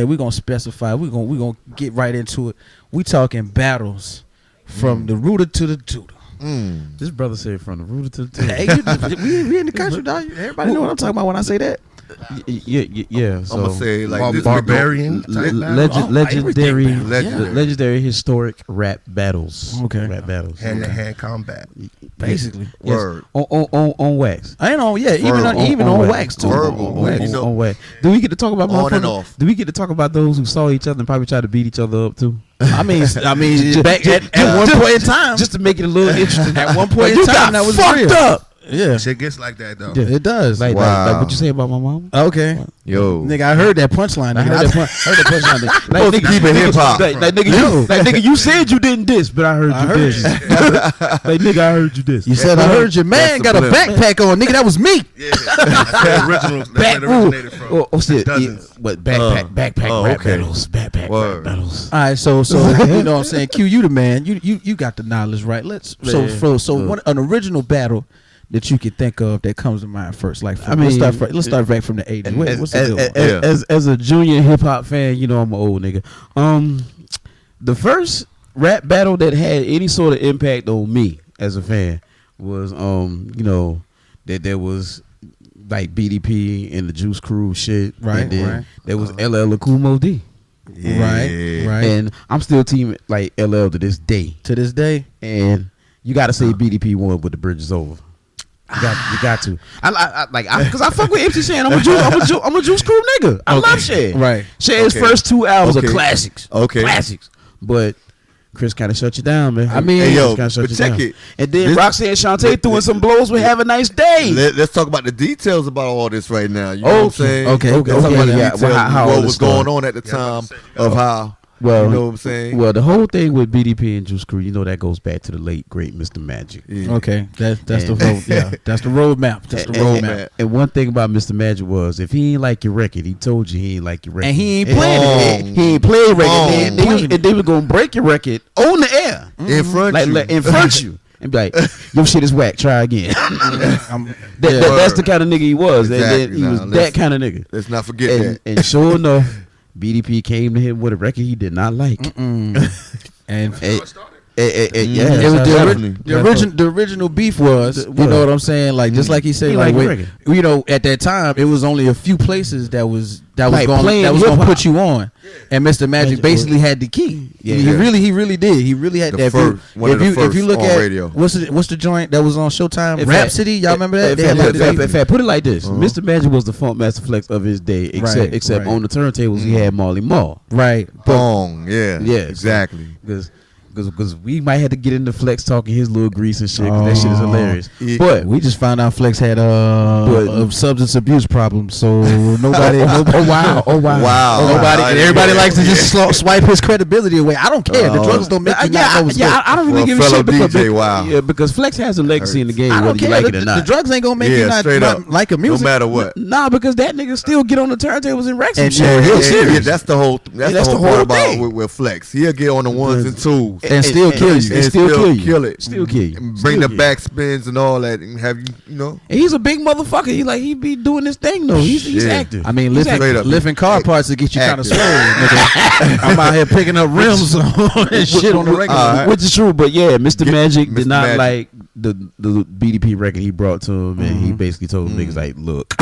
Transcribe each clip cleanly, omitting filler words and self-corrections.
we're gonna specify. We're gonna get right into it. We talking battles from the rooter to the tutor. This brother said from the rooter to the tutor. Hey, we in the country, dog. Everybody know what I'm talking about when I say that. Yeah. So I'm gonna say like this barbarian, legendary, historic rap battles. Okay, rap battles, hand-to-hand combat, basically. Word on wax. I ain't on. Yeah, even on wax too. On wax. Do we get to talk about on and off? Do we get to talk about those who saw each other and probably tried to beat each other up too? I mean, back at one point in time, just to make it a little interesting. At one point in time, that was fucked real. up. Yeah, shit gets like that though. Yeah, it does. Like what you say about my mom? Okay, nigga, I heard that punchline. I heard that punchline. Like nigga, keep it hip hop. Like nigga, you said you didn't diss, but I heard you diss. Like nigga, I heard you diss. You said I heard your man got a backpack on, nigga. That was me. Yeah, that's where the originated from. Oh shit, what backpack rap battles, backpack rap battles. All right, so you know what I'm saying. Q, you the man. You got the knowledge, right? An original battle that you could think of that comes to mind first. Like, let's start back from the 80s. What's the as a junior hip hop fan, you know I'm an old nigga. The first rap battle that had any sort of impact on me as a fan was that there was like BDP and the Juice Crew shit. Right. And then there was LL Cool Mo D. Yeah. Right. And I'm still team like LL to this day. And you got to say BDP1 with the bridge is over. You got to. Because I fuck with MC Shan. I'm a Juice Crew nigga. I love Shan. Right. Shan's first 2 albums are classics. Okay. Classics. But Chris kind of shut you down, man. I mean, but check it. And then Roxanne Shantae threw in some blows with Have a Nice Day. Let's talk about the details about all this right now. You know what I'm saying? Okay. Let's talk about the details how what was going on at the time of how. Well, you know what I'm saying? Well, the whole thing with BDP and Juice Crew, that goes back to the late great Mr. Magic. Yeah. Okay, that's the road. Yeah, that's the roadmap. That's the roadmap. And one thing about Mr. Magic was, if he ain't like your record, he told you he ain't like your record, and he ain't playing it. He ain't playing record, and they were gonna break your record on the air in front of you. And be like, your shit is whack. Try again. That's the kind of nigga he was. Exactly. He was that kind of nigga. Let's not forget that. And sure enough, BDP came to him with a record he did not like. And it was the original beef was, you know what I'm saying? Like, just like he said, at that time it was only a few places that was gonna put you on, and Mr. Magic basically had the key. He really did. He really had that. If you look at radio. What's the joint that was on Showtime? Rhapsody, y'all remember that? Put it like this: Mr. Magic was the Funk Master Flex of his day, except on the turntables he had Marley Marl. Right. Bong. Yeah. Exactly. Because we might have to get into Flex talking his little grease and shit, because that shit is hilarious. But we just found out Flex had a substance abuse problem, so nobody. Wow. Nobody. And everybody likes to just swipe his credibility away. I don't care. The drugs don't make you not know. I don't really give a shit because Flex has a legacy in the game, whether you like it or not. The drugs ain't gonna make you not like a music, no matter what. Nah, because that nigga still get on the turntables and wreck some shit. Yeah, that's the whole part about with Flex. He'll get on the ones and twos. And still kill you. And still kill it. Still kill you. And bring the backspins and all that, and have And he's a big motherfucker. He be doing this thing though. He's active. I mean, lifting car parts to get you kind of swole. I'm out here picking up rims and shit on the regular, which is true. But yeah, Mr. Magic did not like the BDP record he brought to him, and he basically told them niggas like, look,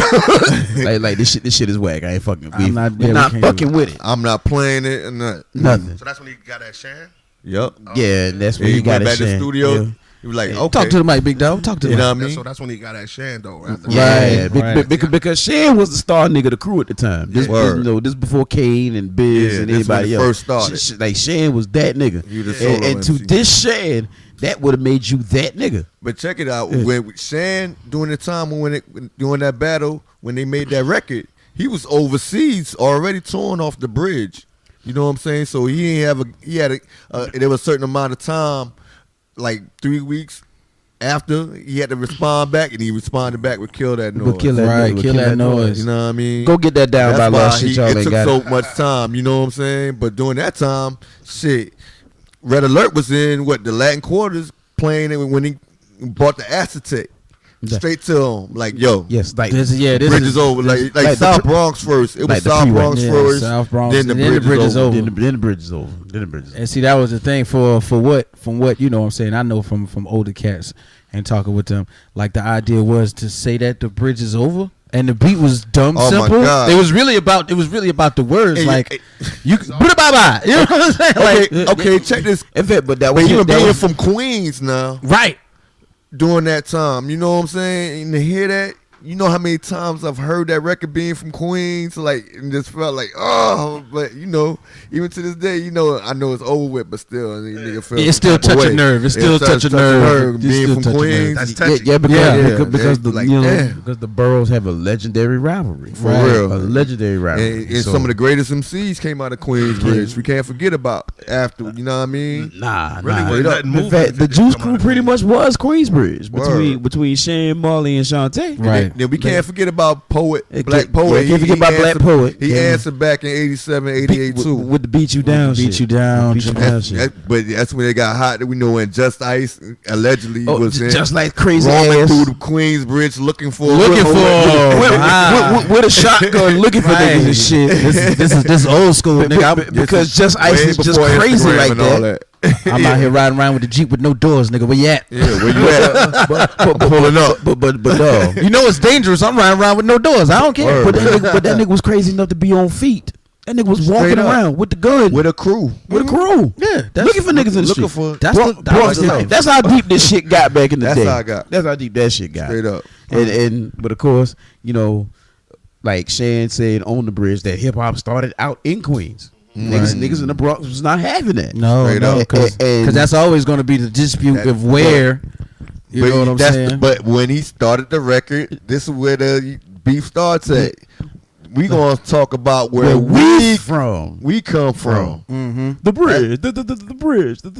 like this shit is whack. I ain't fucking. I'm not fucking with it. I'm not playing it and nothing. So that's when he got that Shan. Yep. Yeah, that's when he got back to the studio. Yeah. He was like, okay. Talk to the mic, big dog. Talk to the mic. You know what I mean? So that's when he got that Shan though. Because Shan was the star nigga of the crew at the time. This before Kane and Biz and anybody else. First started. Like Shan was that nigga. And to this Shan, that would have made you that nigga. But check it out. When Shan during the time during that battle, when they made that record, he was overseas already touring off the bridge. You know what I'm saying? So there was a certain amount of time, like 3 weeks after he had to respond back, and he responded back with "Kill That Noise." Kill that noise. You know what I mean? Go get that down by last shit. Y'all it ain't took got so much time. You know what I'm saying? But during that time, shit, Red Alert was in the Latin Quarters playing it when he bought the acetate. straight to him. Like, yo. Yes, like this bridge is over. Like South Bronx first. It was South Bronx first. South Bronx. Then the bridge is over. Then the bridge is over. And see, that was the thing from what you know what I'm saying. I know from older cats and talking with them. Like the idea was to say that the bridge is over. And the beat was dumb simple. It was really about the words. You bye. You know what I'm saying? Okay, check this. But that was even being from Queens now. Right. During that time. You know what I'm saying? And to hear that, you know how many times I've heard that record being from Queens, and just felt like, oh, but even to this day, I know it's over with, but still, nigga feel it's still touch a nerve. It's still touch a nerve. Being from Queens, that's touchy. Because the boroughs have a legendary rivalry. For real, a legendary rivalry. And some of the greatest MCs came out of Queensbridge. We can't forget about after. You know what I mean? Nah. In fact, the Juice Crew pretty much was Queensbridge between Shane, Marley, and Shantae. Right. Then we can't forget about Black Poet. Can't forget about Black Poet. He answered back in 87, 88 too. With the Beat You Down shit. But that's when they got hot. We know when Just Ice allegedly was just like crazy rolling ass through the Queensbridge looking for with a shotgun looking for niggas and shit. This is old school, nigga. Because Just Ice is just crazy like that. I'm out here riding around with the Jeep with no doors, nigga. Where you at? Yeah, where you at? but pulling up. But dog. You know it's dangerous. I'm riding around with no doors. I don't care. But that nigga was crazy enough to be on feet. That nigga was walking around with the gun. With a crew. Yeah. Looking for niggas in the street. That's that's how deep this shit got back in the day. That's how deep that shit got. Straight up. But of course, like Shan said on the bridge, that hip hop started out in Queens. Niggas in the Bronx was not having that. No, because that's always going to be the dispute of where. You know what I'm saying? But when he started the record, this is where the beef starts at. We gonna talk about where we come from. Mm-hmm. The bridge, the bridge. You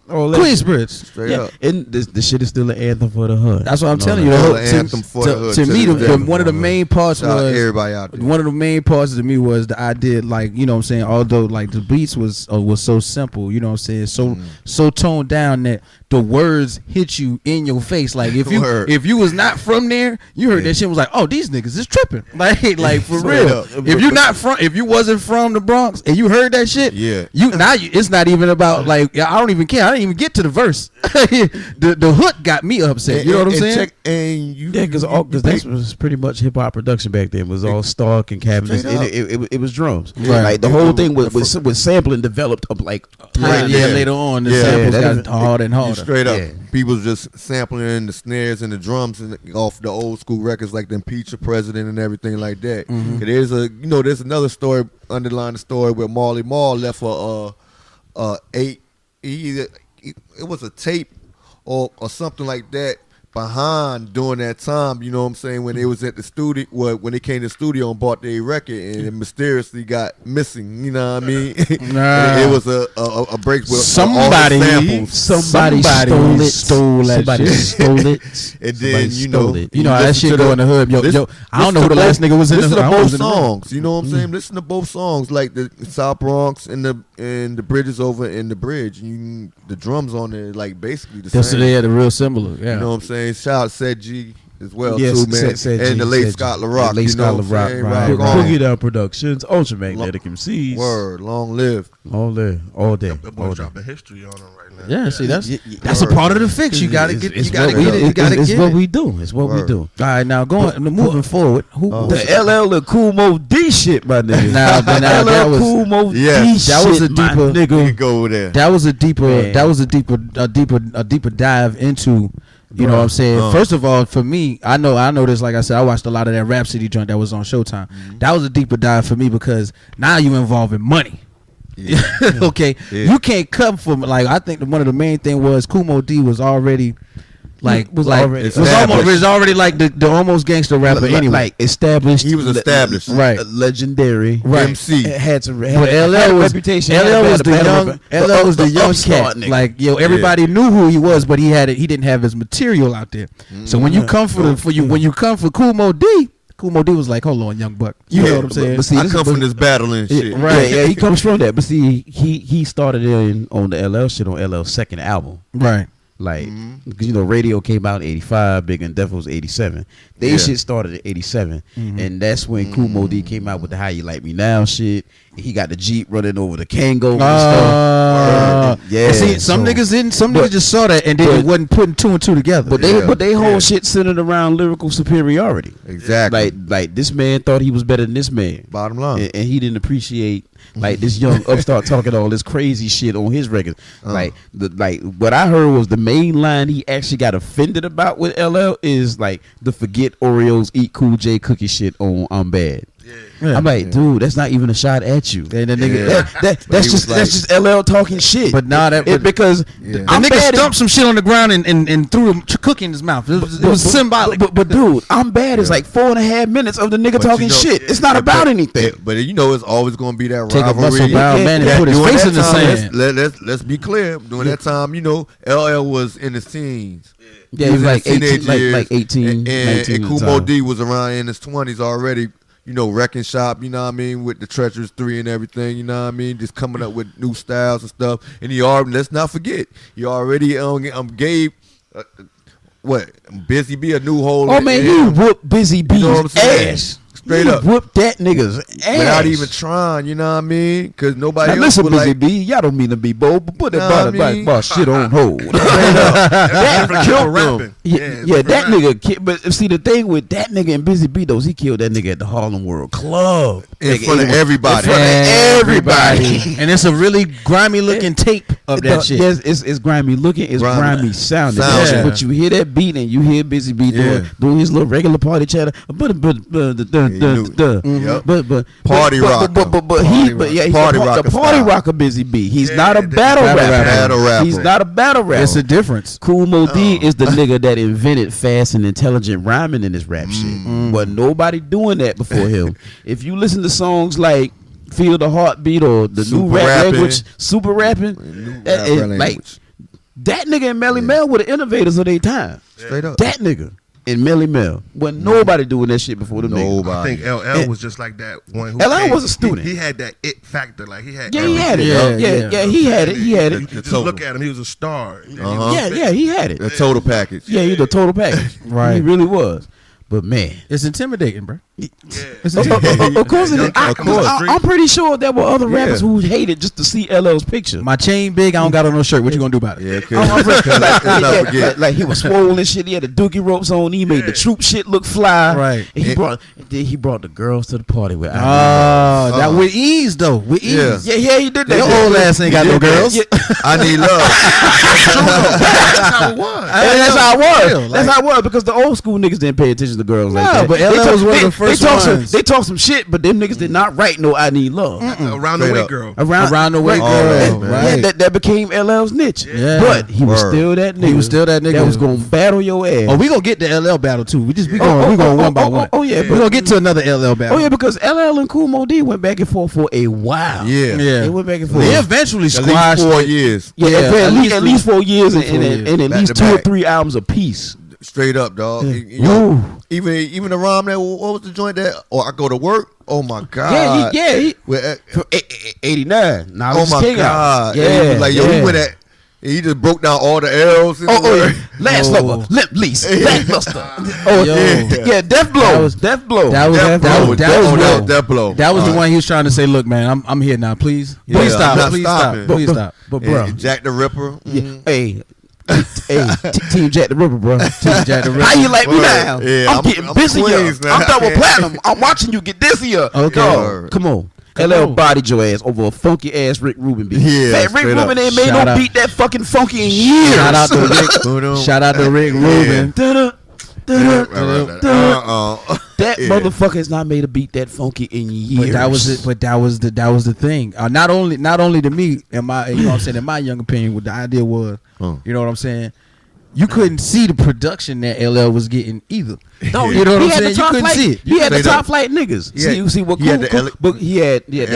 know Queensbridge, straight up. And the shit is still an anthem for the hood. That's what I'm telling you. To me, one of the main parts was everybody out there. One of the main parts to me was the idea, like, you know what I'm saying. Although like the beats was so simple, you know what I'm saying, so toned down that the words hit you in your face. Like if you was not from there, you heard that shit was like, oh, these niggas is tripping. Like for real. If you wasn't from the Bronx and you heard that shit, it's not even about like I don't even care. I didn't even get to the verse. the hook got me upset. You know what I'm saying? Because that was pretty much hip hop production back then. It was all Stark and cabinets. It was drums. Right. Like the whole thing was sampling developed up like later on. The samples got harder and harder. Straight up, people just sampling the snares and the drums off the old school records like the Impeach the President and everything like that. Mm-hmm. There's another story underlying the story where Marley Marl left it was a tape or something like that behind during that time, you know what I'm saying, when they was at the studio, when they came to the studio and bought their record and it mysteriously got missing, you know what I mean? It was a break with somebody stole it. And then that shit go in the hood. Yo, I don't know who the last nigga was in the hood. Listen to both songs, you know what I'm saying? Listen to both songs, like the South Bronx and the Bridges Over and the Bridge. The drums on there like basically the same. They had a real similar. Yeah. You know what I'm saying? Shout out SCDJVIP as well, yes, too, man. And the late Scott LaRock. Boogie Down Productions, Ultramagnetic MCs. Word, long live. All day. That boy dropping history on him right now. Yeah, see, that's a part of the fix. You gotta get it. It's what we do. It's what we do. All right, now moving forward. The LL and Cool Mo D shit, my nigga. Now that was Cool Mo D shit. That was a deeper nigga. Go over there. That was a deeper dive into. You know what I'm saying? First of all, for me, I know this. Like I said, I watched a lot of that Rhapsody joint that was on Showtime. Mm-hmm. That was a deeper dive for me because now you involving money. Yeah. Okay, you can't come from like I think one of the main thing was Kumo D was already. Was already like the almost gangster rapper anyway. Like established. He was established. Right. Legendary. Right. MC. Had a reputation. LL was the young cat. Like, everybody knew who he was, but he didn't have his material out there. Mm-hmm. So when you come for Kumo D was like, hold on, young buck. You know what I'm saying? But see, I come from this battling shit. Right. Yeah, he comes from that. But see, he started on the LL shit on LL's second album. Right. Like, because you know, radio came out in '85, Big and Def was '87. They shit started in '87, and that's when Kool Moe Dee came out with the How You Like Me Now shit. He got the Jeep running over the Kango and stuff. And see, some niggas didn't. Some niggas just saw that and then wasn't putting two and two together. But they whole shit centered around lyrical superiority. Exactly. Like this man thought he was better than this man. Bottom line. And he didn't appreciate like this young upstart talking all this crazy shit on his record. Like what I heard was the main line he actually got offended about with LL is like the forget Oreos, eat Cool J cookie shit on I'm Bad. Yeah. I'm like, dude, that's not even a shot at you. And the nigga, that's just LL talking shit. But nah, because the nigga stumped some shit on the ground and threw a cookie in his mouth. It was symbolic. But dude, I'm Bad is like 4.5 minutes of the nigga talking shit. It's not about anything. But you know, it's always gonna be that take rivalry. Take a muscle bound man and put his face in the sand. Let's be clear. During that time, you know, LL was in his teens. Yeah, he was like 18, like 18, and Kool Moe Dee was around in his 20s already. You know, Wrecking Shop, you know what I mean, with the Treacherous 3 and everything, you know what I mean, just coming up with new styles and stuff. And he already, let's not forget, he already gave Busy Bee a new hole. Oh man, he whooped Busy Bee's ass. Straight up. Whooped that nigga's ass. Without even trying, you know what I mean? Because nobody now else listen, would Busy like... B, y'all don't mean to be bold, but put that boss shit on hold. That killed rapping. Yeah, that nigga. But see, the thing with that nigga and Busy B, though, he killed that nigga at the Harlem World Club. In front of everybody. And it's a really grimy looking tape of that shit. It's grimy looking, it's grimy sounding. But you hear that beat and you hear Busy B doing his little regular party chatter. But party rocker. The party rocker Busy B. He's not a battle rapper. He's not a battle rapper. It's a difference. Kool Moe Dee is the nigga that invented fast and intelligent rhyming in his rap shit. But nobody doing that before him. If you listen to songs like Feel the Heartbeat or the new rap language, super rapping, like that nigga and Melly Mel were the innovators of their time. Straight up. That nigga. And Melly Mel. Wasn't nobody doing that shit before them niggas. I think LL was just like that one. LL was a student. He had that it factor. Like he had. Yeah, he had it. Yeah, he had it. He had it. Just look at him. He was a star. Yeah, he had it. The total package. Yeah, he was the total package. Right. He really was. But man, it's intimidating, bro. Of course it is. I'm pretty sure there were other rappers who hated just to see LL's picture. My chain big, I don't got on no shirt. What you gonna do about it? Yeah, like he was swollen and shit. He had the dookie ropes on. He made the troop shit look fly. Right. And he brought the girls to the party with. That with ease though. With ease. Yeah, he did that. Your old ass ain't got no girls. I need love. That's how it was. That's how it was. That's how it was because the old school niggas didn't pay attention to girls like that. But LL was one of the first ones. They talk some shit, but them niggas did not write no I Need Love. Around the Way Girl. Around the Way Girl. Right. That became LL's niche. Yeah. But he was still that nigga. He was still that nigga that was gonna battle your ass. Oh, we gonna get the LL battle too. We going one by one. Oh yeah, we gonna get to another LL battle. Oh yeah, because LL and Kool Moe Dee went back and forth for a while. Yeah. They went back and forth. They eventually squashed 4 years. Yeah, at least 4 years and at least 2 or 3 albums apiece. Straight up, dog. Even the rhyme that, what was the joint that? I go to work. Oh my god. Yeah. 89. Now oh my god. Yeah. He was like, we went at. He just broke down all the L's. Last Lover, Limp Lease, Lackluster. Death Blow. Death Blow. That was Death Blow. That was the one he was trying to say, look, man, I'm here now. Please stop. But bro, Jack the Ripper. Hey, Team Jack the Ripper, bro. Team Jack the Ripper. How you like me now? Yeah, I'm getting busier. I'm double platinum. I'm watching you get busier. Okay, come on. LL bodied your ass over a funky ass Rick Rubin beat. Yeah, Rick Rubin ain't made no beat that fucking funky in years. Shout out to Rick Rubin. That motherfucker has not made a beat that funky in years. But that was the thing. Not only to me, in my in my young opinion, what the idea was, you know what I'm saying. You couldn't see the production that LL was getting either. No, you know what I'm saying. You couldn't see it. He had the top flight niggas. See what he had the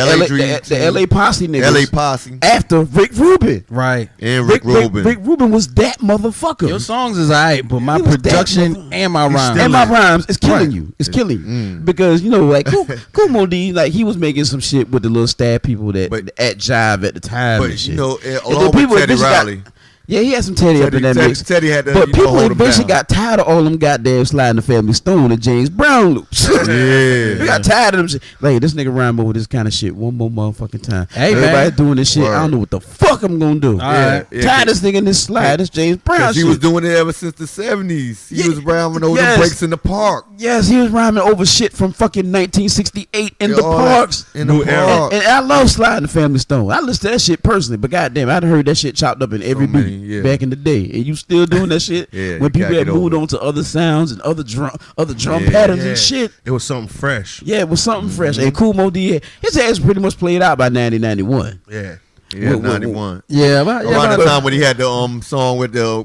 LA Posse niggas. LA Posse after Rick Rubin. Right. And Rick Rubin. Rick Rubin was that motherfucker. Your songs is alright, but my production and my rhymes is killing you. It's killing you because like Kool Moe Dee, like he was making some shit with the little stab people that at Jive at the time. But and shit. along with Teddy Riley. Yeah, he had some Teddy up in that mix. Teddy had to, but people hold him eventually down. got tired of all them goddamn Sliding the Family Stone and James Brown loops. Yeah. We got tired of them shit. Like, this nigga rhyme over this kind of shit one more motherfucking time. Hey, everybody man. doing this shit. I don't know what the fuck I'm gonna do. Right. Tired of this nigga in this slide. This James Brown shit. He was doing it ever since the 70s. He was rhyming over the breaks in the park. Yes, he was rhyming over shit from fucking 1968 in the parks. In the park. And I love Sliding the Family Stone. I listen to that shit personally, but goddamn, I'd heard that shit chopped up in every beat back in the day. And you still doing that shit when people had moved on to other sounds and other drum patterns and shit. It was something fresh. Yeah, it was something fresh. And Kool Moe Dee, his ass pretty much played out by 1991. Yeah. Yeah, 91. Yeah, around the time when he had the song with the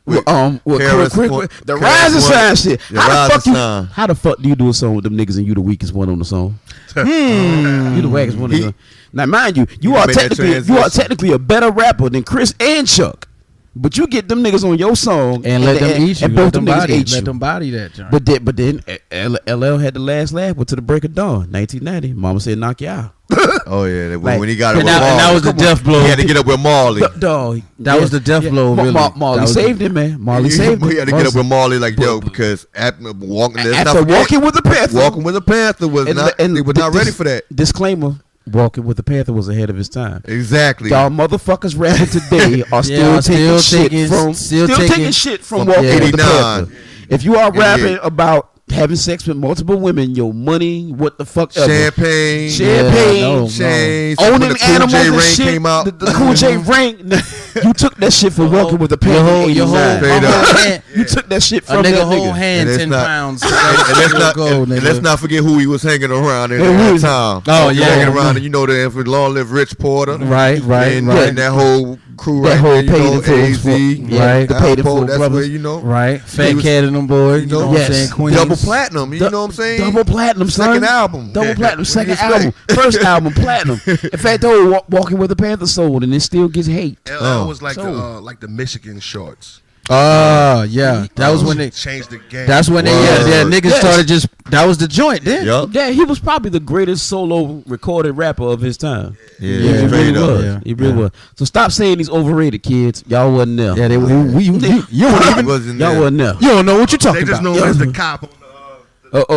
the Rising Sign shit. How the fuck do you do a song with them niggas and you the weakest one on the song? You the wackest one. Now, mind you, you are technically a better rapper than Chris and Chuck. But you get them niggas on your song and let them eat you. And both them niggas ate you. Let them body that joint. But then LL had the last laugh to the break of dawn, 1990. Mama said knock you out. Oh yeah, when he got it with Marley. And that was the death blow. He had to get up with Marley. That was the death blow. Really, Marley saved him, man. Marley saved him. He had to get up with Marley like because after walking with the Panther was not ready for that. Disclaimer. Walking with the Panther was ahead of his time. Exactly. Y'all motherfuckers rapping today are still taking shit from Walking with the Panther. If you are rapping about having sex with multiple women, your money, what the fuck ever. Chains, owning animals and shit. The Cool J ring. You took that shit for Walking with the Panther. You took that shit from that whole hand, 10 pounds. And let's not forget who he was hanging around at that time. Oh yeah, hanging around, and you know the Long Live Rich Porter, right, and that whole crew, that whole paid AZ, right, the paid for that's brothers, where you know, right, Fat Cat and them boys, you know what I'm saying, Queens. Double platinum, you know what I'm saying, double platinum, second album, double platinum, second album, first album, platinum. In fact, though, Walking with the Panther sold, and it still gets hate. LL was like the Michigan shorts. Yeah, that was when they changed the game. That's when niggas started just. That was the joint then. Yeah, he was probably the greatest solo recorded rapper of his time. Yeah, he really was. He really was. So stop saying he's overrated, kids. Y'all wasn't there. Yeah, y'all wasn't there. You don't know what you're talking about. They just know him as the cop on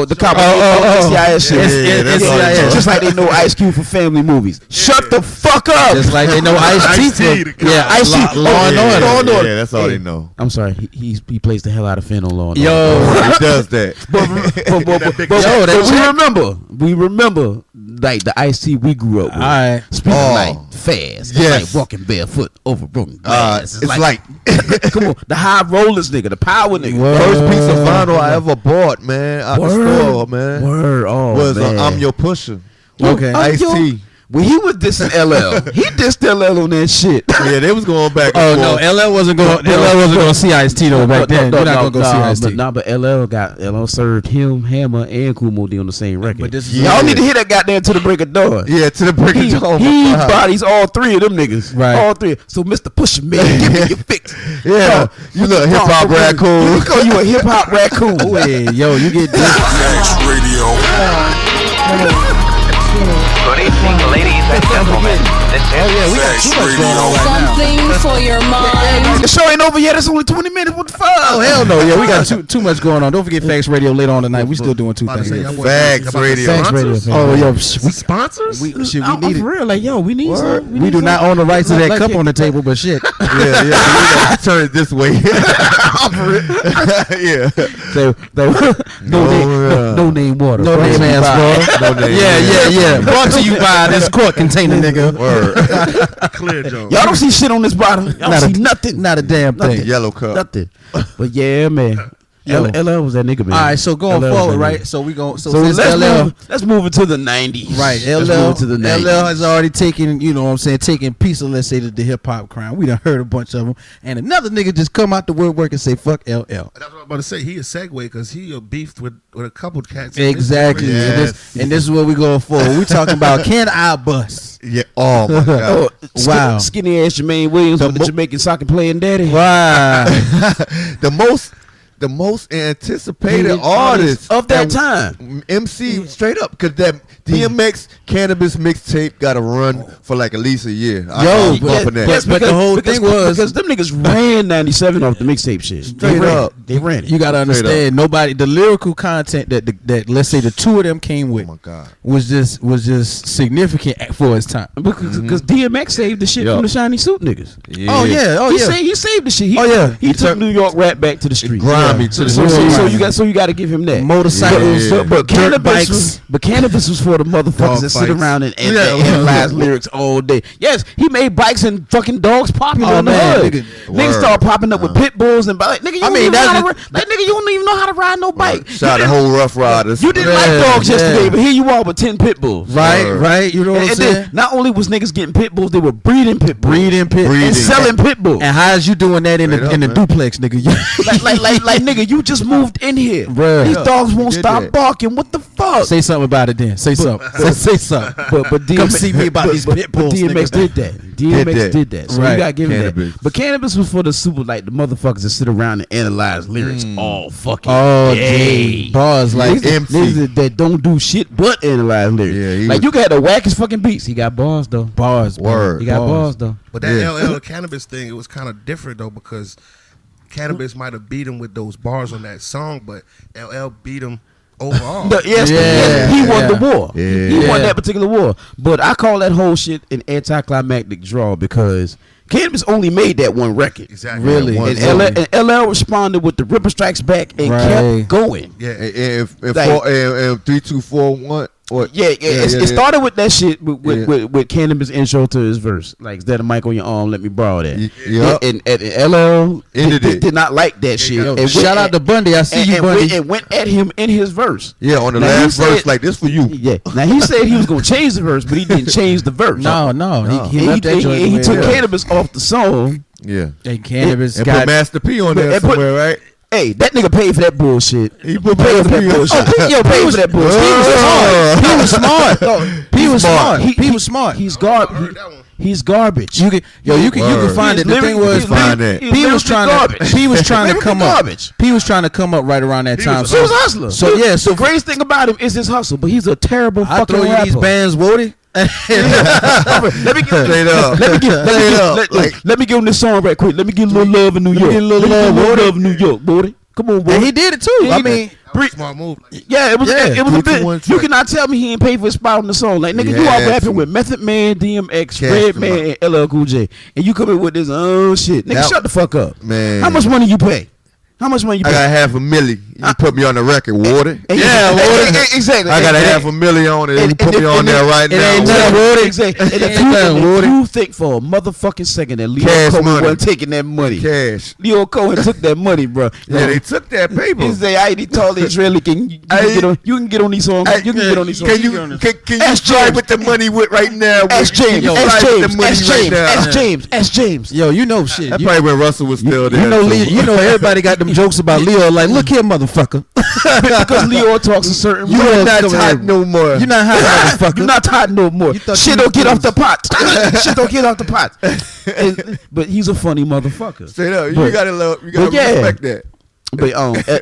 the cop NCIS shit. Just like they know Ice Cube for family movies. Shut the fuck up. Just like they know Ice-T. Yeah, Ice-T. Law and Order. Yeah, that's all they know. I'm sorry. He plays the hell out of Finn on Law and Order. Yo, he does that. But we remember like the Ice-T we grew up with. All right. Speaking like fast. Yes. Like walking barefoot over broken glass. It's like come on, the high rollers nigga, the power nigga. First piece of vinyl I ever bought, man, out the store, man. Was I'm Your Pusher. Okay. Ice-T. When he was dissing LL, he dissed LL on that shit. Yeah, they was going back Oh and no, LL wasn't going to see Ice-T though back then. You're not going to go see Ice-T. But LL served him, Hammer, and Kool Moe Dee on the same record. But this is y'all need to hear that goddamn To the Break of Dawn. Yeah, To the Break of Dawn. He bodies all three of them niggas. Right. All three. So Mr. Pusha Man, give me your fix. Yeah, you little hip hop raccoon. We call you a hip hop raccoon. Wait, yo, you get this. FiX Radio. Good evening, ladies and gentlemen. This is we got too much going on right now. Something for your mind. The show ain't over yet. It's only 20 minutes. What the fuck? Oh hell no! Yeah, we got too much going on. Don't forget FiX Radio later on tonight. We still doing two things. FiX Radio. FiX Radio. Oh yo, we sponsors. We need it. For real, like yo, we need some. We do not own the rights to that cup on the table, but shit. Yeah. We gotta turn it this way. Yeah. No name water. No name ass, bro. Yeah. Brought to you by this quart container, nigga. Clear, Joe. Y'all don't see shit on this bottle. Y'all see nothing. Not a damn thing. Yellow cup. Nothing. But yeah, man. LL was that nigga, man. All right, so going forward, right? So we go. So let's move into the 90s. Right, LL has already taken, you know what I'm saying, taking piece of, let's say, the hip hop crown. We done heard a bunch of them, and another nigga just come out the woodwork and say, "Fuck LL." That's what I'm about to say. He a segue because he beefed with a couple cats. Exactly, yes. and this is what we going for. We talking about Can I Bust? Yeah. Oh my God. Wow. Skinny ass Jermaine Williams with the Jamaican soccer playing daddy. Wow. The most the most anticipated artist of that time. MC straight up, because that DMX Cannabis mixtape got to run for like at least a year. But the whole thing was because them niggas ran 97 off the mixtape shit. Straight up, they ran it. You gotta understand, the lyrical content that let's say the two of them came with, oh my God, was just significant for its time. Because DMX saved the shit from the shiny suit niggas. Yeah. He saved the shit. He took turned New York rap back to the streets. Grimy to the So you got to give him that. Motorcycles, but cannabis was for the motherfuckers that sit around and analyze lyrics all day. Yes, he made bikes and fucking dogs popular in the hood. Niggas start popping up with pit bulls and nigga. You don't even know how to ride no bike. Shot a whole Rough Riders. You didn't like dogs yesterday, but here you are with 10 pit bulls. Right. You know what I'm saying? Not only was niggas getting pit bulls, they were breeding pit bulls. And selling pit bulls. And how's you doing that in the duplex, nigga? like nigga, you just moved in here. Bruh. These dogs won't stop barking. What the fuck? Say something about it then. Say something. Say something. But DMX, come see me about these pit bulls. DMX did that. DMX did that. So you gotta give him Cannabis. that. But cannabis was for the super, like the motherfuckers that sit around and analyze lyrics all fucking day. Bars like niggas that don't do shit but analyze lyrics. Yeah, like you got the wackest fucking beats. He got bars though. Word. He got bars though. But that LL Cannabis thing, it was kind of different though, because Cannabis might have beat him with those bars on that song, but LL beat him overall. He won the war. He won that particular war. But I call that whole shit an anticlimactic draw because Cannabis only made that one record. Exactly. Really. And LL responded with the Ripper Strikes Back and kept going. Yeah. And 3241. It started with that shit with Cannabis intro to his verse. Like, is that a mic on your arm? Let me borrow that. And LL did not like that shit. Shout out to Bundy. I see you, Bundy. And went at him in his verse. Yeah, on the last verse, like, this for you. Yeah. Now, he said he was going to change the verse, but he didn't change the verse. No. He left that joint. He took Cannabis off the song. Yeah. And Cannabis and put Master P on there somewhere, right? Hey, that nigga paid for that bullshit. He paid for that bullshit. Paid for that bullshit. He was smart. He was smart. He's garbage. He's garbage. You can find it. The thing was, P was trying to come up. P was trying to come up right around that time. He was a hustler. So the greatest thing about him is his hustle, but he's a terrible fucking rapper. I throw you these bands, Woody. Let me give him this song right quick. Let me give a little love in New York. Love in New York, boy. Come on, boy. And he did it too. I mean, smart move. Yeah, it was a bit. You cannot tell me he ain't paid for his spot on the song. Like, nigga, you all rapping with Method Man, DMX, Redman, and LL Cool J, and you come in with this shit. Nigga, shut the fuck up, man. How much money you pay? How much money you pay? I got $500,000. You put me on the record, Water. Water. Exactly. I got $500,000 on it. And you put me on there right now. It ain't nothing, Water. Exactly. If you think for a motherfucking second that Leo Cohen wasn't taking that money. Cash. Leo Cohen took that money, bro. Yeah, they took that paper. He say, I told the Israeli, you can get on these songs. You can get on these songs. Can you try with the money with right now? Ask James. Ask James. Yo, you know shit. That's probably when Russell was still there. You know everybody got them jokes about Leo. Like, look here, motherfucker. Because Leo talks a certain way. You're not hot no more. You're not hot, motherfucker. You're not hot no more. Shit don't get off the pot. Shit don't get off the pot. But he's a funny motherfucker. Straight up. You gotta respect that. But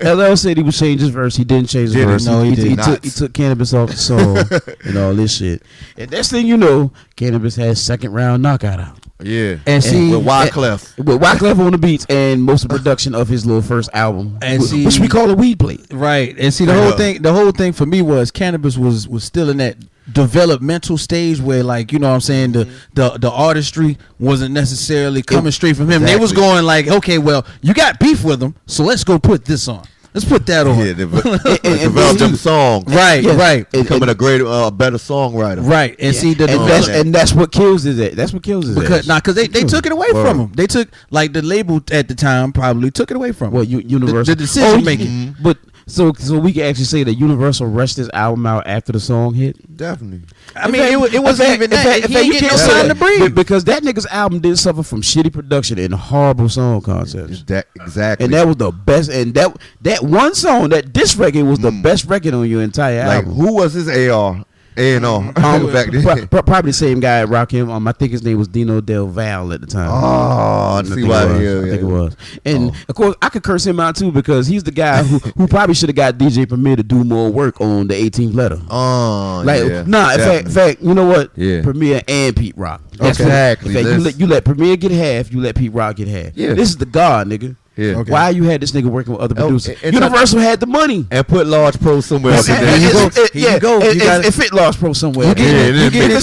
LL said he would change his verse. He didn't change his verse. No, he did not. He took Cannabis off the song and all this shit. And next thing you know, Cannabis has second round knockout out. Yeah, and see with Wyclef on the beats and most of the production of his little first album, which we call a weed plate. Right, and see the whole thing for me was Cannabis was still in that developmental stage where, like, you know what I'm saying, the artistry wasn't necessarily coming straight from him. Exactly. They was going like, okay, well, you got beef with him, so let's go put this on. Let's put that on. Yeah, develop them songs. Right, right. Becoming a greater, better songwriter. Right, and see that's what kills his ass. That's what kills his ass. Because they took it away from him. They took, like, the label at the time probably took it away from him. Well, Universal. The decision making. But so we can actually say that Universal rushed his album out after the song hit. Definitely. I mean, it wasn't even that. He ain't getting no time to breathe. Because that nigga's album did suffer from shitty production and horrible song concepts. Exactly. And that was the best. And that one song, that diss record, was the best record on your entire album. Like, who was his AR? A&R back then. Probably the same guy at Rakim. I think his name was Dino Del Val at the time. Oh, I see why. I think it was. And of course, I could curse him out too because he's the guy who probably should have got DJ Premier to do more work on the 18th letter. Oh, in fact, you know what? Yeah. Premier and Pete Rock. Exactly. In fact, you let Premier get half, you let Pete Rock get half. Yeah. This is the God, nigga. Yeah. Okay. Why you had this nigga working with other producers? and Universal had the money. And put Large Pro somewhere else. It fit Large Pro somewhere. You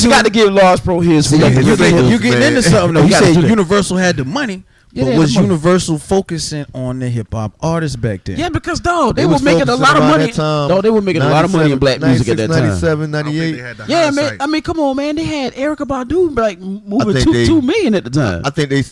got to give Large Pro his. You getting into something though. You said Universal had the money. But was Universal focusing on the hip hop artists back then? Yeah, because they were making a lot of money. They were making a lot of money in black music at that time. 97, 98. Yeah, man. I mean, come on, man. They had Erykah Badu like moving $2 million at the time. I think they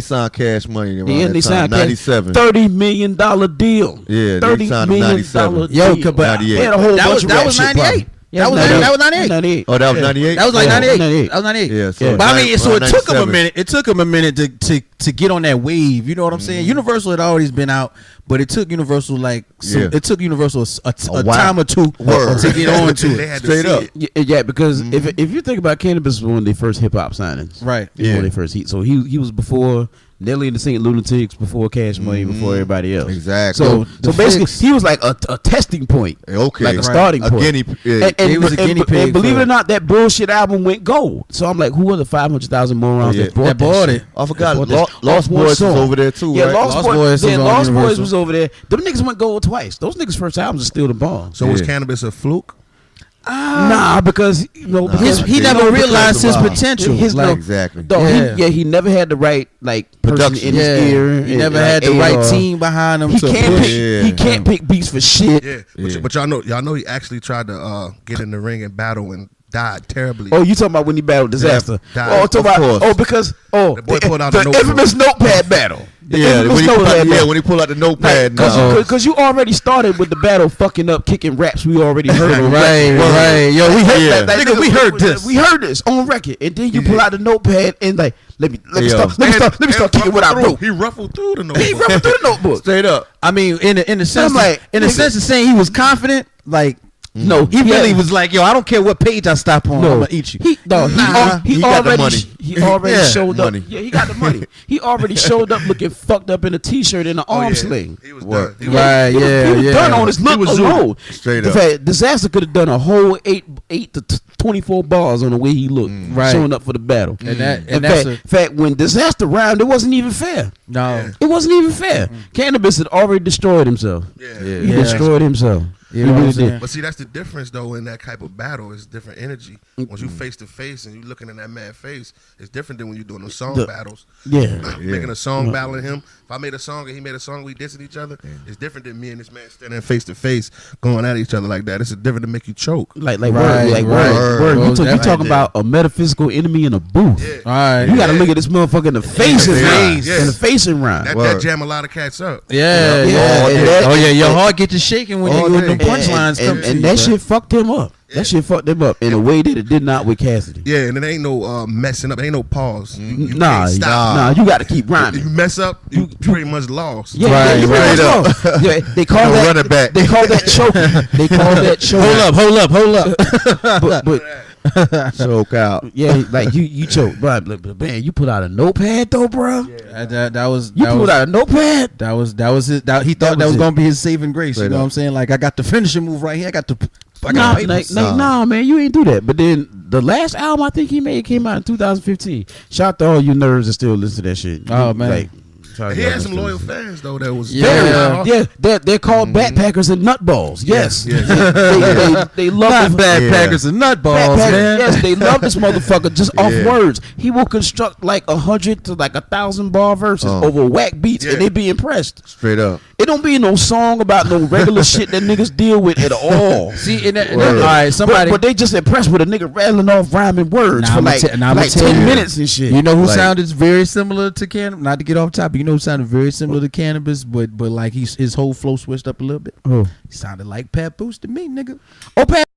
signed Cash Money around they signed 97. $30 million deal. Yeah, $30 signed million 97. Yo, but they had a whole bunch of that was 98. That was 98. Oh, that was 98. That was like 98. That was 98. Yeah. So but I mean, so it took them a minute. It took them a minute to get on that wave. You know what I'm saying? Universal had always been out, but it took Universal it took Universal a time or two to get on to it. Straight up. Yeah, because if you think about Cannabis, was one of their first hip hop signings, right? Yeah, one of their first heat. So he was before Nelly and the St. Lunatics, before Cash Money, before everybody else. Exactly. So basically, he was like a testing point, okay, like a starting point. He was a guinea pig. And believe it or not, that bullshit album went gold. So I'm like, who are the 500,000 morons that bought it? I forgot. Lost Boys was over there too. Yeah, right? Lost Boys was over there. Them niggas went gold twice. Those niggas' first albums are still the bomb. So was Cannabis a fluke? Nah, because he never realized his potential. Exactly. He never had the right production in his ear. He never had the right team behind him. He can't pick beats for shit. Yeah, but y'all know he actually tried to get in the ring and battle and died terribly. Oh, you talking about when he battled Disaster? Yeah, the boy pulled out the infamous notepad battle. When he pulled out the notepad, because you already started with the battle fucking up, kicking raps. We already heard them. Right. Yo, we heard that. Nigga, we heard this. We heard this on record, and then you pull out the notepad and let me start kicking what I wrote. He ruffled through the notebook. Straight up. I mean, in a sense, of saying he was confident, no, he really was like, yo, I don't care what page I stop on, I'm gonna eat you. He already showed up. Yeah, he got the money. He already showed up looking fucked up in a t-shirt and an arm sling. He was done. He was done on his look alone. Straight up. In fact, Disaster could have done a whole 8 to 24 bars on the way he looked, showing up for the battle. In fact, when Disaster rhymed, it wasn't even fair. No, it wasn't even fair. Cannabis had already destroyed himself. He destroyed himself. You know what I'm saying? But see, that's the difference though in that type of battle. It's different energy. Once you face to face and you looking in that man's face, it's different than when you're doing the song battles. Making a song battling him. If I made a song and he made a song, we dissing each other. It's different than me and this man standing face to face, going at each other like that. It's different to make you choke. Word. You talking about a metaphysical enemy in a booth. All right. You got to look at this motherfucker in the face and the face and rhyme. That jam a lot of cats up. Your heart get to shaking when you the punchlines come to you. And that shit fucked him up. That shit fucked him up in a way that it did not with Cassidy. Yeah, and it ain't no messing up. It ain't no pause. You nah, you got to keep rhyming. If you mess up, you pretty much lost. Yeah, they call that running back. They call that choking. They call that choking. Hold up. But choke out. Yeah, like you choke, bro. Man, you put out a notepad though, bro. That was put out a notepad. That was his. He thought that was gonna be his saving grace. You know what I'm saying? Like I got the finishing move right here. Nah, man, you ain't do that. But then the last album I think he made came out in 2015. Shout out to all you nerds that still listen to that shit. Oh man. He had some loyal fans though. That was they're called backpackers and nutballs. Yes, they love backpackers and nutballs, man. Yes, they love this motherfucker just off words. He will construct like 100 to like 1,000 bar verses over whack beats, and they be impressed. Straight up. It don't be no song about no regular shit that niggas deal with at all. See, all right, somebody, but they just impressed with a nigga rattling off rhyming words for like 10 minutes and shit. You know who sounded very similar to Cannabis? Not to get off topic. You know who sounded very similar to Cannabis, but like his whole flow switched up a little bit. He sounded like Pat Boost to me, nigga. Pat